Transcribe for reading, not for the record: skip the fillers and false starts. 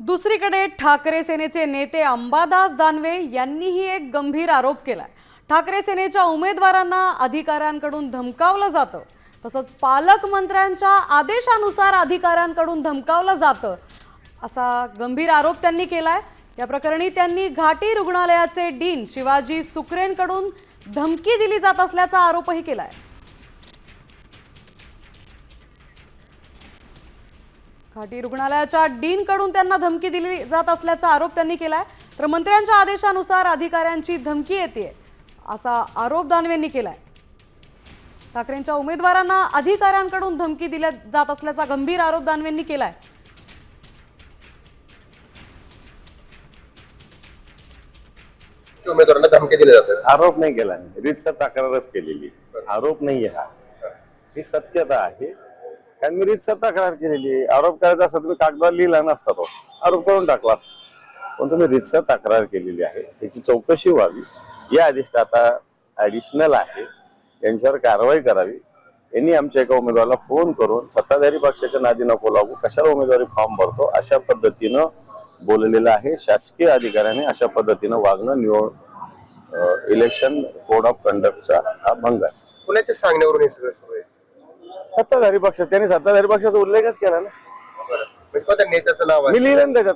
दुसरीकडे ठाकरे सेनेचे नेते अंबादास दानवे यांनीही एक गंभीर आरोप केलाय। ठाकरे सेनेच्या उमेदवारांना अधिकाऱ्यांकडून धमकावलं जातं, तसंच पालकमंत्र्यांच्या आदेशानुसार अधिकाऱ्यांकडून धमकावलं जातं असा गंभीर आरोप त्यांनी केलाय। या प्रकरणी त्यांनी घाटी रुग्णालयाचे डीन शिवाजी सुकरेंकडून धमकी दिली जात असल्याचा आरोपही केलाय। घाटी रुग्णालयाच्या डीन कडून त्यांना धमकी दिली जात असल्याचा आरोप त्यांनी केलाय। तर मंत्र्यांच्या आदेशानुसार अधिकाऱ्यांची धमकी येते असा आरोप दानवेंनी केलाय। ठाकरेंच्या उमेदवारांना अधिकाऱ्यांकडून धमकी दिली जात असल्याचा गंभीर आरोप दानवेंनी केलाय। उमेदवारांना धमकी दिली जाते। आरोप नाही केला, रीतसर तक्रारच केलेली, आरोप नाही आहे, ही सत्यता आहे। कारण मी रीतसर तक्रार केलेली, आरोप करायचा असता तुम्ही कागदावर लिहिला नसता, तो आरोप करून टाकला असता, पण तुम्ही रीतसर तक्रार केलेली आहे, त्याची चौकशी व्हावी। या अधिष्ठाता ऍडिशनल आहे, यांच्यावर कारवाई करावी। यांनी आमच्या एका उमेदवाराला फोन करून सत्ताधारी पक्षाच्या नादी नको लागू, कशाला उमेदवारी फॉर्म भरतो अशा पद्धतीनं बोललेलं आहे। शासकीय अधिकाऱ्याने अशा पद्धतीनं वागणं इलेक्शन कोड ऑफ कंडक्टचा हा भंग आहे। कुणाच्या सांगण्यावरून हे सगळं सुरू आहे? सत्ताधारी पक्ष, त्यांनी सत्ताधारी पक्षाचा उल्लेखच केला ना, बरं, नेत्याचं नाव मी लिहिलं ना त्याच्यात।